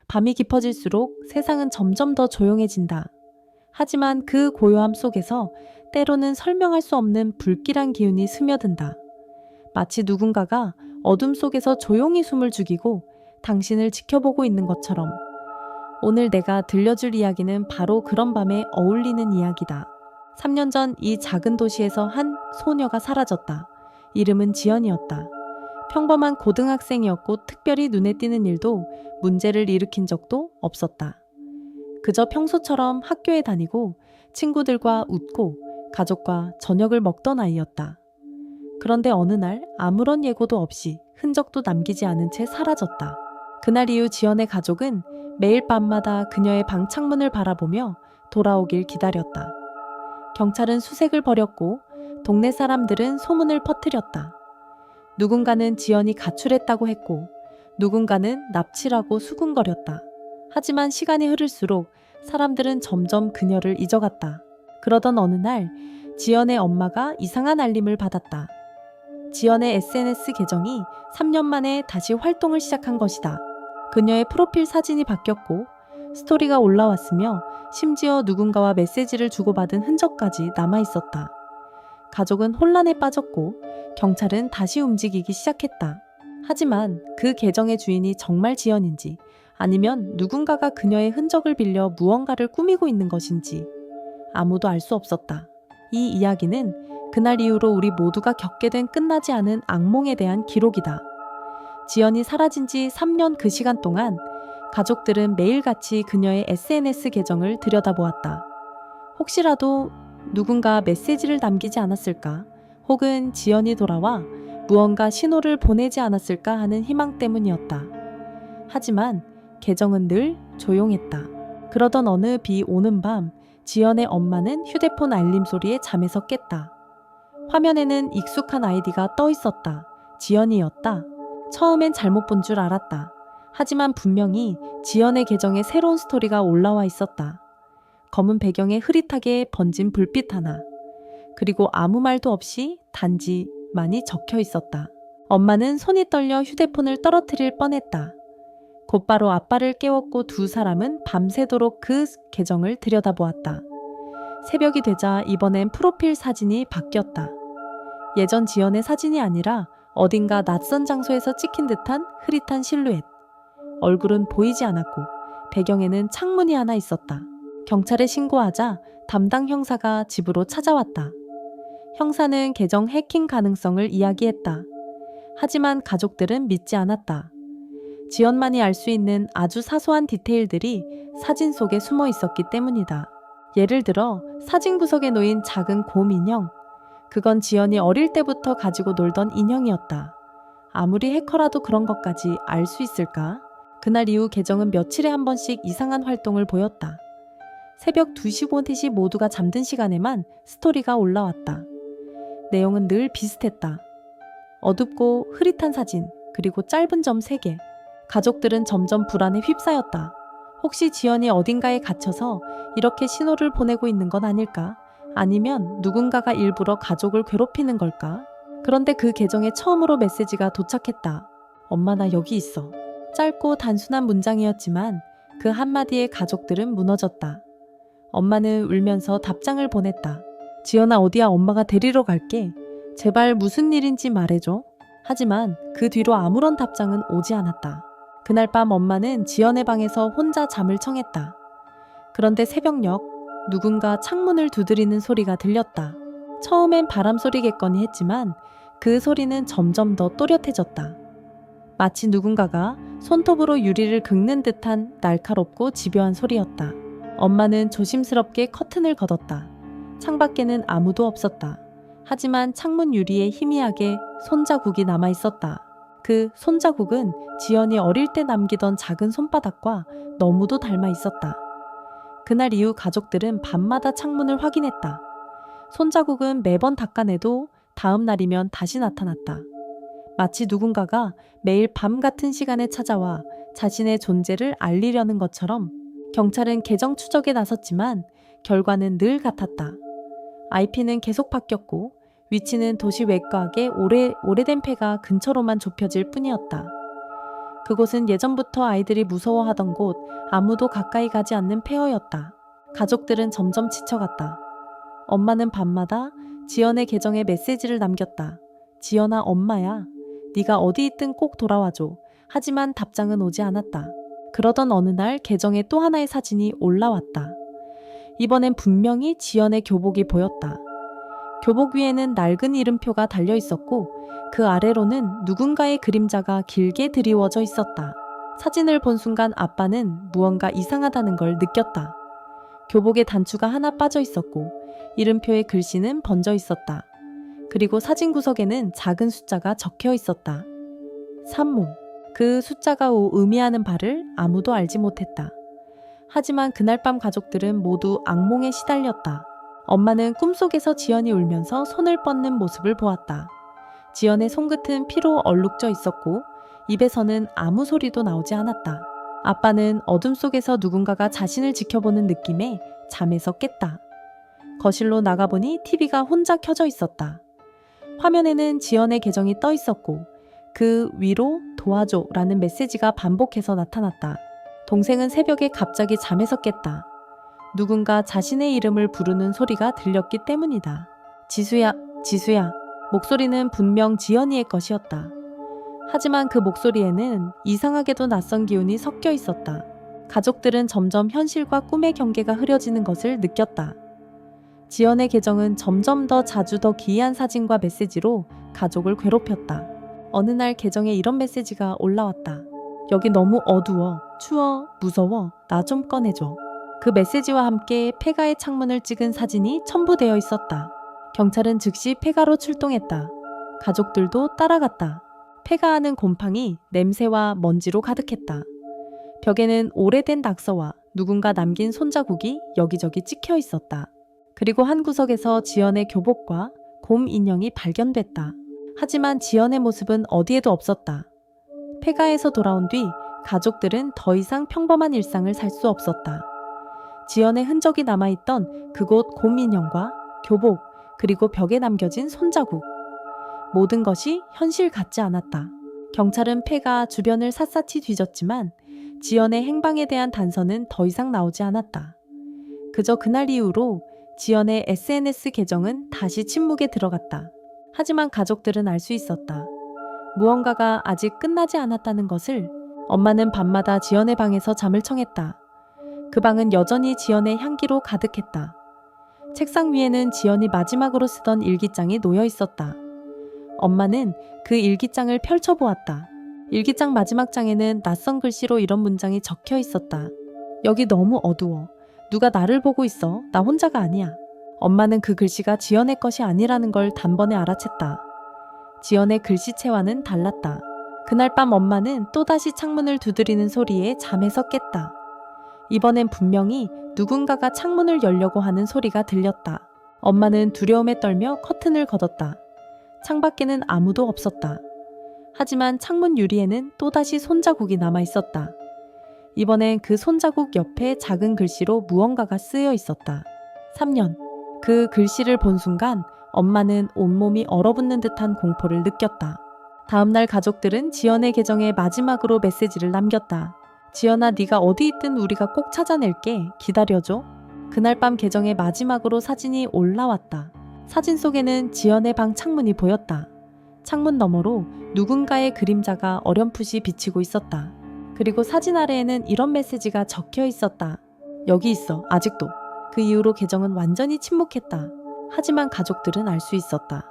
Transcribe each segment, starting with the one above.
밤이 깊어질수록 세상은 점점 더 조용해진다. 하지만 그 고요함 속에서 때로는 설명할 수 없는 불길한 기운이 스며든다. 마치 누군가가 어둠 속에서 조용히 숨을 죽이고 당신을 지켜보고 있는 것처럼. 오늘 내가 들려줄 이야기는 바로 그런 밤에 어울리는 이야기다. 3년 전 이 작은 도시에서 한 소녀가 사라졌다. 이름은 지연이었다. 평범한 고등학생이었고 특별히 눈에 띄는 일도 문제를 일으킨 적도 없었다. 그저 평소처럼 학교에 다니고 친구들과 웃고 가족과 저녁을 먹던 아이였다. 그런데 어느 날 아무런 예고도 없이 흔적도 남기지 않은 채 사라졌다. 그날 이후 지연의 가족은 매일 밤마다 그녀의 방 창문을 바라보며 돌아오길 기다렸다. 경찰은 수색을 벌였고 동네 사람들은 소문을 퍼뜨렸다. 누군가는 지연이 가출했다고 했고 누군가는 납치라고 수군거렸다. 하지만 시간이 흐를수록 사람들은 점점 그녀를 잊어갔다. 그러던 어느 날 지연의 엄마가 이상한 알림을 받았다. 지연의 SNS 계정이 3년 만에 다시 활동을 시작한 것이다. 그녀의 프로필 사진이 바뀌었고 스토리가 올라왔으며 심지어 누군가와 메시지를 주고받은 흔적까지 남아있었다. 가족은 혼란에 빠졌고 경찰은 다시 움직이기 시작했다. 하지만 그 계정의 주인이 정말 지연인지 아니면 누군가가 그녀의 흔적을 빌려 무언가를 꾸미고 있는 것인지 아무도 알 수 없었다. 이 이야기는 그날 이후로 우리 모두가 겪게 된 끝나지 않은 악몽에 대한 기록이다. 지연이 사라진 지 3년 그 시간 동안 가족들은 매일같이 그녀의 SNS 계정을 들여다보았다. 혹시라도 누군가 메시지를 남기지 않았을까? 혹은 지연이 돌아와 무언가 신호를 보내지 않았을까 하는 희망 때문이었다. 하지만 계정은 늘 조용했다. 그러던 어느 비 오는 밤 지연의 엄마는 휴대폰 알림 소리에 잠에서 깼다. 화면에는 익숙한 아이디가 떠 있었다. 지연이었다. 처음엔 잘못 본 줄 알았다. 하지만 분명히 지연의 계정에 새로운 스토리가 올라와 있었다. 검은 배경에 흐릿하게 번진 불빛 하나. 그리고 아무 말도 없이 단지만이 적혀 있었다. 엄마는 손이 떨려 휴대폰을 떨어뜨릴 뻔했다. 곧바로 아빠를 깨웠고 두 사람은 밤새도록 그 계정을 들여다보았다. 새벽이 되자 이번엔 프로필 사진이 바뀌었다. 예전 지연의 사진이 아니라 어딘가 낯선 장소에서 찍힌 듯한 흐릿한 실루엣. 얼굴은 보이지 않았고 배경에는 창문이 하나 있었다. 경찰에 신고하자 담당 형사가 집으로 찾아왔다. 형사는 계정 해킹 가능성을 이야기했다. 하지만 가족들은 믿지 않았다. 지연만이 알 수 있는 아주 사소한 디테일들이 사진 속에 숨어 있었기 때문이다. 예를 들어 사진 구석에 놓인 작은 곰 인형. 그건 지연이 어릴 때부터 가지고 놀던 인형이었다. 아무리 해커라도 그런 것까지 알 수 있을까? 그날 이후 계정은 며칠에 한 번씩 이상한 활동을 보였다. 새벽 2시, 3시 모두가 잠든 시간에만 스토리가 올라왔다. 내용은 늘 비슷했다. 어둡고 흐릿한 사진, 그리고 짧은 점 3개. 가족들은 점점 불안에 휩싸였다. 혹시 지연이 어딘가에 갇혀서 이렇게 신호를 보내고 있는 건 아닐까? 아니면 누군가가 일부러 가족을 괴롭히는 걸까? 그런데 그 계정에 처음으로 메시지가 도착했다. 엄마 나 여기 있어. 짧고 단순한 문장이었지만 그 한마디에 가족들은 무너졌다. 엄마는 울면서 답장을 보냈다. 지연아 어디야 엄마가 데리러 갈게. 제발 무슨 일인지 말해줘. 하지만 그 뒤로 아무런 답장은 오지 않았다. 그날 밤 엄마는 지연의 방에서 혼자 잠을 청했다. 그런데 새벽녘 누군가 창문을 두드리는 소리가 들렸다. 처음엔 바람 소리겠거니 했지만 그 소리는 점점 더 또렷해졌다. 마치 누군가가 손톱으로 유리를 긁는 듯한 날카롭고 집요한 소리였다. 엄마는 조심스럽게 커튼을 걷었다. 창밖에는 아무도 없었다. 하지만 창문 유리에 희미하게 손자국이 남아있었다. 그 손자국은 지연이 어릴 때 남기던 작은 손바닥과 너무도 닮아 있었다. 그날 이후 가족들은 밤마다 창문을 확인했다. 손자국은 매번 닦아내도 다음 날이면 다시 나타났다. 마치 누군가가 매일 밤 같은 시간에 찾아와 자신의 존재를 알리려는 것처럼. 경찰은 계정 추적에 나섰지만 결과는 늘 같았다. IP는 계속 바뀌었고 위치는 도시 외곽의 오래된 폐가 근처로만 좁혀질 뿐이었다. 그곳은 예전부터 아이들이 무서워하던 곳, 아무도 가까이 가지 않는 폐허였다. 가족들은 점점 지쳐갔다. 엄마는 밤마다 지연의 계정에 메시지를 남겼다. 지연아, 엄마야. 네가 어디 있든 꼭 돌아와줘. 하지만 답장은 오지 않았다. 그러던 어느 날 계정에 또 하나의 사진이 올라왔다. 이번엔 분명히 지연의 교복이 보였다. 교복 위에는 낡은 이름표가 달려 있었고 그 아래로는 누군가의 그림자가 길게 드리워져 있었다. 사진을 본 순간 아빠는 무언가 이상하다는 걸 느꼈다. 교복에 단추가 하나 빠져 있었고 이름표의 글씨는 번져 있었다. 그리고 사진 구석에는 작은 숫자가 적혀 있었다. 산모. 그 숫자가 의미하는 바를 아무도 알지 못했다. 하지만 그날 밤 가족들은 모두 악몽에 시달렸다. 엄마는 꿈속에서 지연이 울면서 손을 뻗는 모습을 보았다. 지연의 손끝은 피로 얼룩져 있었고 입에서는 아무 소리도 나오지 않았다. 아빠는 어둠 속에서 누군가가 자신을 지켜보는 느낌에 잠에서 깼다. 거실로 나가보니 TV가 혼자 켜져 있었다. 화면에는 지연의 계정이 떠 있었고 그 위로 도와줘 라는 메시지가 반복해서 나타났다. 동생은 새벽에 갑자기 잠에서 깼다. 누군가 자신의 이름을 부르는 소리가 들렸기 때문이다. 지수야, 지수야. 목소리는 분명 지연이의 것이었다. 하지만 그 목소리에는 이상하게도 낯선 기운이 섞여 있었다. 가족들은 점점 현실과 꿈의 경계가 흐려지는 것을 느꼈다. 지연의 계정은 점점 더 자주 더 기이한 사진과 메시지로 가족을 괴롭혔다. 어느 날 계정에 이런 메시지가 올라왔다. 여기 너무 어두워, 추워, 무서워, 나 좀 꺼내줘. 그 메시지와 함께 폐가의 창문을 찍은 사진이 첨부되어 있었다. 경찰은 즉시 폐가로 출동했다. 가족들도 따라갔다. 폐가하는 곰팡이, 냄새와 먼지로 가득했다. 벽에는 오래된 낙서와 누군가 남긴 손자국이 여기저기 찍혀 있었다. 그리고 한 구석에서 지연의 교복과 곰 인형이 발견됐다. 하지만 지연의 모습은 어디에도 없었다. 폐가에서 돌아온 뒤 가족들은 더 이상 평범한 일상을 살 수 없었다. 지연의 흔적이 남아있던 그곳 곰 인형과 교복, 그리고 벽에 남겨진 손자국. 모든 것이 현실 같지 않았다. 경찰은 폐가 주변을 샅샅이 뒤졌지만 지연의 행방에 대한 단서는 더 이상 나오지 않았다. 그저 그날 이후로 지연의 SNS 계정은 다시 침묵에 들어갔다. 하지만 가족들은 알 수 있었다. 무언가가 아직 끝나지 않았다는 것을. 엄마는 밤마다 지연의 방에서 잠을 청했다. 그 방은 여전히 지연의 향기로 가득했다. 책상 위에는 지연이 마지막으로 쓰던 일기장이 놓여 있었다. 엄마는 그 일기장을 펼쳐보았다. 일기장 마지막 장에는 낯선 글씨로 이런 문장이 적혀 있었다. 여기 너무 어두워. 누가 나를 보고 있어. 나 혼자가 아니야. 엄마는 그 글씨가 지연의 것이 아니라는 걸 단번에 알아챘다. 지연의 글씨체와는 달랐다. 그날 밤 엄마는 또다시 창문을 두드리는 소리에 잠에서 깼다. 이번엔 분명히 누군가가 창문을 열려고 하는 소리가 들렸다. 엄마는 두려움에 떨며 커튼을 걷었다. 창밖에는 아무도 없었다. 하지만 창문 유리에는 또다시 손자국이 남아 있었다. 이번엔 그 손자국 옆에 작은 글씨로 무언가가 쓰여 있었다. 3년. 그 글씨를 본 순간 엄마는 온몸이 얼어붙는 듯한 공포를 느꼈다. 다음날 가족들은 지연의 계정에 마지막으로 메시지를 남겼다. 지연아, 네가 어디 있든 우리가 꼭 찾아낼게. 기다려줘. 그날 밤 계정에 마지막으로 사진이 올라왔다. 사진 속에는 지연의 방 창문이 보였다. 창문 너머로 누군가의 그림자가 어렴풋이 비치고 있었다. 그리고 사진 아래에는 이런 메시지가 적혀 있었다. 여기 있어, 아직도. 그 이후로 계정은 완전히 침묵했다. 하지만 가족들은 알 수 있었다.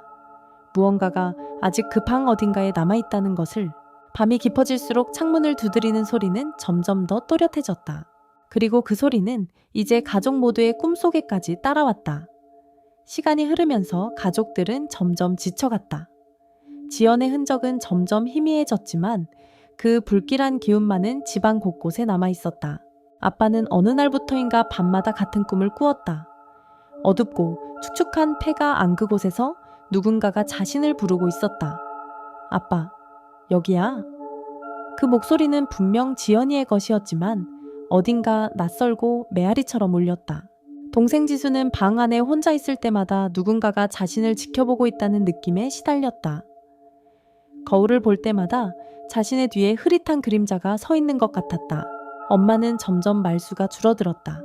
무언가가 아직 그 방 어딘가에 남아있다는 것을. 밤이 깊어질수록 창문을 두드리는 소리는 점점 더 또렷해졌다. 그리고 그 소리는 이제 가족 모두의 꿈속에까지 따라왔다. 시간이 흐르면서 가족들은 점점 지쳐갔다. 지연의 흔적은 점점 희미해졌지만 그 불길한 기운만은 집안 곳곳에 남아있었다. 아빠는 어느 날부터인가 밤마다 같은 꿈을 꾸었다. 어둡고 축축한 폐가 안 그곳에서 누군가가 자신을 부르고 있었다. 아빠, 여기야. 그 목소리는 분명 지연이의 것이었지만 어딘가 낯설고 메아리처럼 울렸다. 동생 지수는 방 안에 혼자 있을 때마다 누군가가 자신을 지켜보고 있다는 느낌에 시달렸다. 거울을 볼 때마다 자신의 뒤에 흐릿한 그림자가 서 있는 것 같았다. 엄마는 점점 말수가 줄어들었다.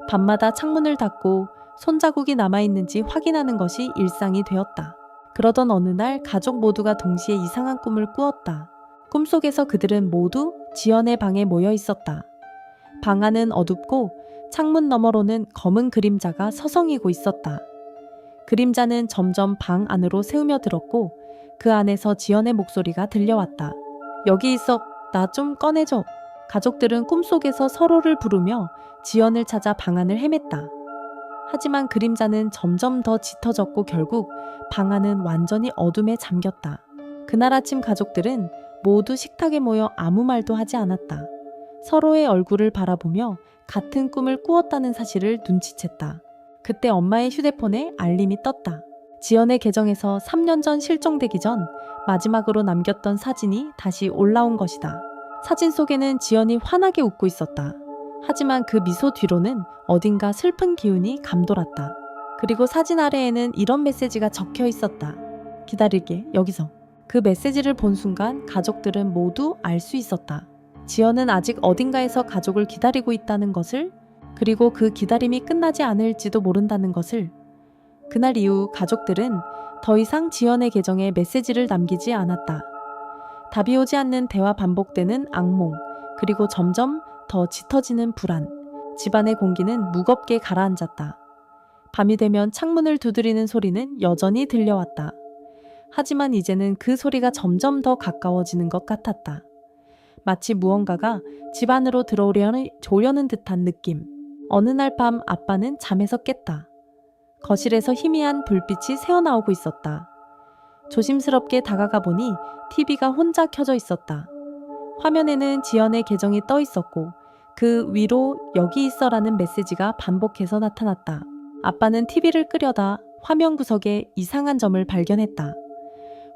밤마다 창문을 닫고 손자국이 남아있는지 확인하는 것이 일상이 되었다. 그러던 어느 날 가족 모두가 동시에 이상한 꿈을 꾸었다. 꿈속에서 그들은 모두 지연의 방에 모여 있었다. 방 안은 어둡고 창문 너머로는 검은 그림자가 서성이고 있었다. 그림자는 점점 방 안으로 새우며들었고 그 안에서 지연의 목소리가 들려왔다. 여기 있어. 나 좀 꺼내줘. 가족들은 꿈속에서 서로를 부르며 지연을 찾아 방 안을 헤맸다. 하지만 그림자는 점점 더 짙어졌고 결국 방 안은 완전히 어둠에 잠겼다. 그날 아침 가족들은 모두 식탁에 모여 아무 말도 하지 않았다. 서로의 얼굴을 바라보며 같은 꿈을 꾸었다는 사실을 눈치챘다. 그때 엄마의 휴대폰에 알림이 떴다. 지연의 계정에서 3년 전 실종되기 전 마지막으로 남겼던 사진이 다시 올라온 것이다. 사진 속에는 지연이 환하게 웃고 있었다. 하지만 그 미소 뒤로는 어딘가 슬픈 기운이 감돌았다. 그리고 사진 아래에는 이런 메시지가 적혀 있었다. 기다릴게, 여기서. 그 메시지를 본 순간 가족들은 모두 알 수 있었다. 지연은 아직 어딘가에서 가족을 기다리고 있다는 것을, 그리고 그 기다림이 끝나지 않을지도 모른다는 것을. 그날 이후 가족들은 더 이상 지연의 계정에 메시지를 남기지 않았다. 답이 오지 않는 대화, 반복되는 악몽, 그리고 점점 더 짙어지는 불안. 집안의 공기는 무겁게 가라앉았다. 밤이 되면 창문을 두드리는 소리는 여전히 들려왔다. 하지만 이제는 그 소리가 점점 더 가까워지는 것 같았다. 마치 무언가가 집 안으로 들어오려는 듯한 느낌. 어느 날 밤 아빠는 잠에서 깼다. 거실에서 희미한 불빛이 새어나오고 있었다. 조심스럽게 다가가 보니 TV가 혼자 켜져 있었다. 화면에는 지연의 계정이 떠 있었고 그 위로 여기 있어라는 메시지가 반복해서 나타났다. 아빠는 TV를 끄려다 화면 구석에 이상한 점을 발견했다.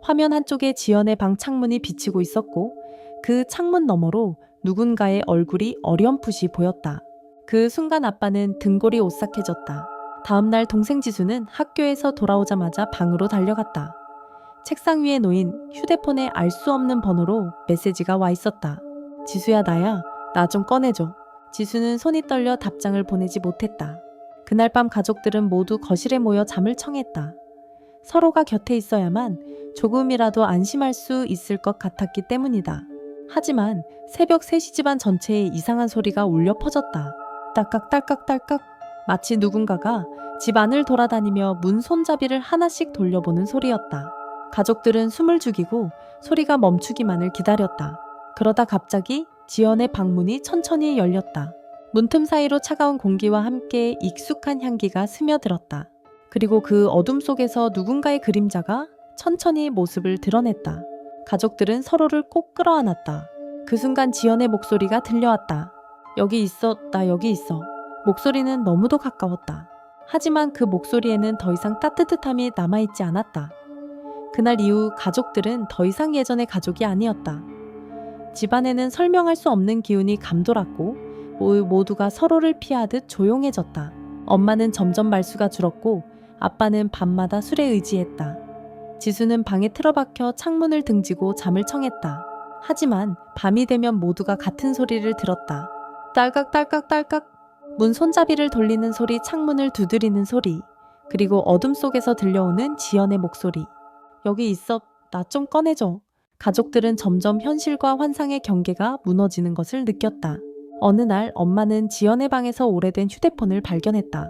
화면 한쪽에 지연의 방 창문이 비치고 있었고 그 창문 너머로 누군가의 얼굴이 어렴풋이 보였다. 그 순간 아빠는 등골이 오싹해졌다. 다음날 동생 지수는 학교에서 돌아오자마자 방으로 달려갔다. 책상 위에 놓인 휴대폰에 알 수 없는 번호로 메시지가 와 있었다. 지수야, 나야. 나 좀 꺼내줘. 지수는 손이 떨려 답장을 보내지 못했다. 그날 밤 가족들은 모두 거실에 모여 잠을 청했다. 서로가 곁에 있어야만 조금이라도 안심할 수 있을 것 같았기 때문이다. 하지만 새벽 3시 집안 전체에 이상한 소리가 울려 퍼졌다. 딸깍딸깍딸깍. 마치 누군가가 집 안을 돌아다니며 문 손잡이를 하나씩 돌려보는 소리였다. 가족들은 숨을 죽이고 소리가 멈추기만을 기다렸다. 그러다 갑자기 지연의 방문이 천천히 열렸다. 문틈 사이로 차가운 공기와 함께 익숙한 향기가 스며들었다. 그리고 그 어둠 속에서 누군가의 그림자가 천천히 모습을 드러냈다. 가족들은 서로를 꼭 끌어안았다. 그 순간 지연의 목소리가 들려왔다. 여기 있어, 나 여기 있어. 목소리는 너무도 가까웠다. 하지만 그 목소리에는 더 이상 따뜻함이 남아있지 않았다. 그날 이후 가족들은 더 이상 예전의 가족이 아니었다. 집안에는 설명할 수 없는 기운이 감돌았고 모두가 서로를 피하듯 조용해졌다. 엄마는 점점 말수가 줄었고 아빠는 밤마다 술에 의지했다. 지수는 방에 틀어박혀 창문을 등지고 잠을 청했다. 하지만 밤이 되면 모두가 같은 소리를 들었다. 딸깍딸깍딸깍. 문 손잡이를 돌리는 소리, 창문을 두드리는 소리, 그리고 어둠 속에서 들려오는 지연의 목소리. 여기 있어. 나 좀 꺼내줘. 가족들은 점점 현실과 환상의 경계가 무너지는 것을 느꼈다. 어느 날 엄마는 지연의 방에서 오래된 휴대폰을 발견했다.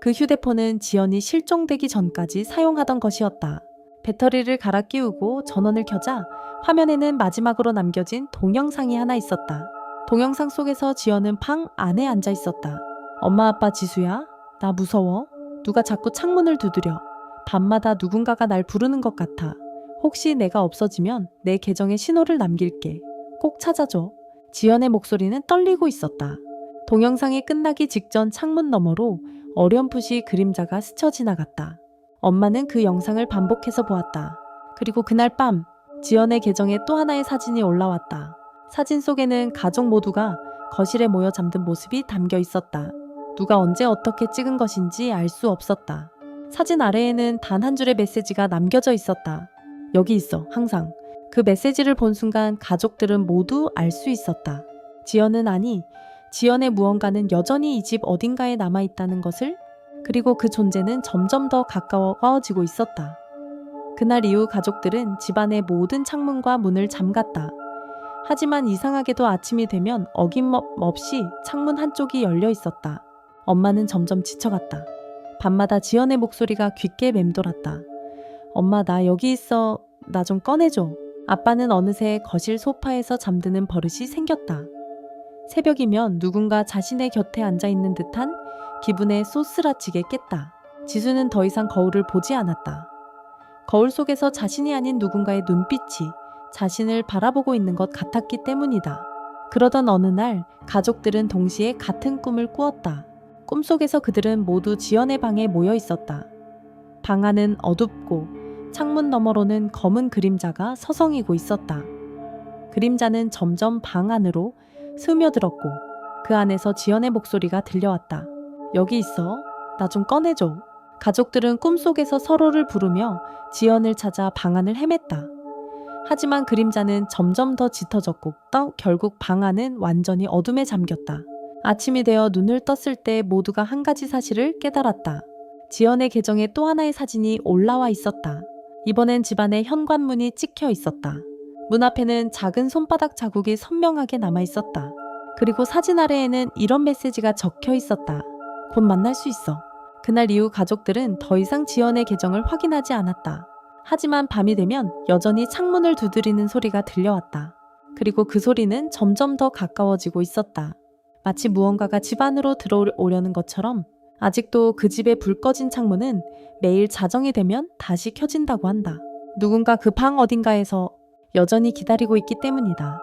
그 휴대폰은 지연이 실종되기 전까지 사용하던 것이었다. 배터리를 갈아 끼우고 전원을 켜자 화면에는 마지막으로 남겨진 동영상이 하나 있었다. 동영상 속에서 지연은 방 안에 앉아 있었다. 엄마, 아빠, 지수야, 나 무서워. 누가 자꾸 창문을 두드려. 밤마다 누군가가 날 부르는 것 같아. 혹시 내가 없어지면 내 계정에 신호를 남길게. 꼭 찾아줘. 지연의 목소리는 떨리고 있었다. 동영상이 끝나기 직전 창문 너머로 어렴풋이 그림자가 스쳐 지나갔다. 엄마는 그 영상을 반복해서 보았다. 그리고 그날 밤 지연의 계정에 또 하나의 사진이 올라왔다. 사진 속에는 가족 모두가 거실에 모여 잠든 모습이 담겨 있었다. 누가 언제 어떻게 찍은 것인지 알 수 없었다. 사진 아래에는 단 한 줄의 메시지가 남겨져 있었다. 여기 있어, 항상. 그 메시지를 본 순간 가족들은 모두 알 수 있었다. 지연은 아니, 지연의 무언가는 여전히 이 집 어딘가에 남아있다는 것을, 그리고 그 존재는 점점 더 가까워지고 있었다. 그날 이후 가족들은 집안의 모든 창문과 문을 잠갔다. 하지만 이상하게도 아침이 되면 어김없이 창문 한쪽이 열려 있었다. 엄마는 점점 지쳐갔다. 밤마다 지연의 목소리가 귓게 맴돌았다. 엄마, 나 여기 있어. 나 좀 꺼내줘. 아빠는 어느새 거실 소파에서 잠드는 버릇이 생겼다. 새벽이면 누군가 자신의 곁에 앉아있는 듯한 기분에 쏘스라치게 깼다. 지수는 더 이상 거울을 보지 않았다. 거울 속에서 자신이 아닌 누군가의 눈빛이 자신을 바라보고 있는 것 같았기 때문이다. 그러던 어느 날 가족들은 동시에 같은 꿈을 꾸었다. 꿈속에서 그들은 모두 지연의 방에 모여 있었다. 방 안은 어둡고 창문 너머로는 검은 그림자가 서성이고 있었다. 그림자는 점점 방 안으로 스며들었고 그 안에서 지연의 목소리가 들려왔다. 여기 있어. 나 좀 꺼내줘. 가족들은 꿈속에서 서로를 부르며 지연을 찾아 방 안을 헤맸다. 하지만 그림자는 점점 더 짙어졌고 결국 방 안은 완전히 어둠에 잠겼다. 아침이 되어 눈을 떴을 때 모두가 한 가지 사실을 깨달았다. 지연의 계정에 또 하나의 사진이 올라와 있었다. 이번엔 집안의 현관문이 찍혀 있었다. 문 앞에는 작은 손바닥 자국이 선명하게 남아 있었다. 그리고 사진 아래에는 이런 메시지가 적혀 있었다. 곧 만날 수 있어. 그날 이후 가족들은 더 이상 지연의 계정을 확인하지 않았다. 하지만 밤이 되면 여전히 창문을 두드리는 소리가 들려왔다. 그리고 그 소리는 점점 더 가까워지고 있었다. 마치 무언가가 집 안으로 들어오려는 것처럼. 아직도 그 집의 불 꺼진 창문은 매일 자정이 되면 다시 켜진다고 한다. 누군가 그 방 어딘가에서 여전히 기다리고 있기 때문이다.